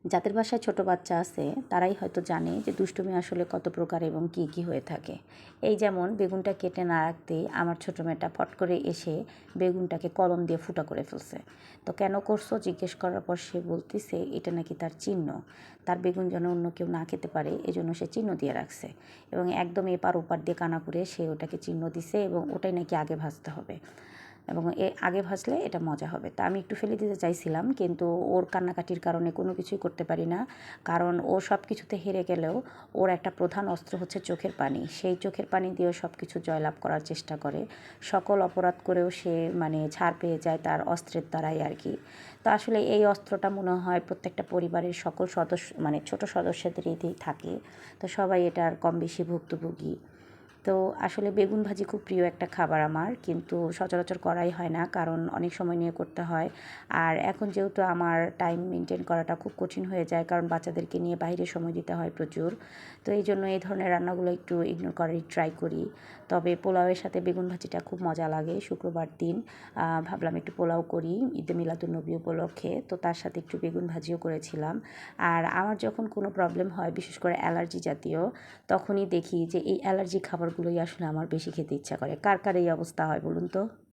যাদের বাসায় ছোট বাচ্চা আছে তারাই হয়তো জানে যে দুষ্টুমি আসলে কত প্রকার এবং কী কী হয়ে থাকে। এই যেমন বেগুনটা কেটে না রাখতেই আমার ছোটো মেয়েটা ফট করে এসে বেগুনটাকে কলম দিয়ে ফুটা করে ফেলছে। তো কেন করছো জিজ্ঞেস করার পর সে বলতেছে এটা নাকি তার চিহ্ন, তার বেগুন যেন অন্য কেউ না খেতে পারে এজন্য সে চিহ্ন দিয়ে রাখছে এবং একদম এপার ওপার দিয়ে কানা করে সে ওটাকে চিহ্ন দিছে এবং ওটাই নাকি আগে ভাজতে হবে এবং আগে ভাজলে এটা মজা হবে। তা আমি একটু ফেলে দিতে চাইছিলাম, কিন্তু ওর কান্নাকাটির কারণে কোনো কিছুই করতে পারি না। কারণ ও সব কিছুতে হেরে গেলেও ওর একটা প্রধান অস্ত্র হচ্ছে চোখের পানি। সেই চোখের পানি দিয়েও সব কিছু জয়লাভ করার চেষ্টা করে। সকল অপরাধ করেও সে ছাড় পেয়ে যায় তার অস্ত্রের দ্বারাই আর কি। তো আসলে এই অস্ত্রটা মনে হয় প্রত্যেকটা পরিবারের সকল সদস্য ছোট সদস্যদেরই থাকে। তো সবাই এটার কম বেশি ভুক্তভোগী। তো আসলে বেগুন ভাজি খুব প্রিয় একটা খাবার আমার, কিন্তু সচরাচর করাই হয় না কারণ অনেক সময় নিয়ে করতে হয়। আর এখন যেহেতু আমার টাইম মেনটেন করাটা খুব কঠিন হয়ে যায় কারণ বাচ্চাদেরকে নিয়ে বাইরে সময় দিতে হয় প্রচুর। তো এই জন্য এই ধরনের রান্নাগুলো একটু ইগনোর করার ট্রাই করি। তবে পোলাওয়ের সাথে বেগুন ভাজিটা খুব মজা লাগে। শুক্রবার দিন ভাবলাম একটু পোলাও করি ঈদে মিলাদুন্নবী উপলক্ষে, তো তার সাথে একটু বেগুন ভাজিও করেছিলাম। আর আমার যখন কোনো প্রবলেম হয় বিশেষ করে অ্যালার্জি জাতীয়, তখনই দেখি যে এই অ্যালার্জি খাবারগুলোই আসলে আমার বেশি খেতে ইচ্ছা করে। কার কার এই অবস্থা হয় বলুন তো?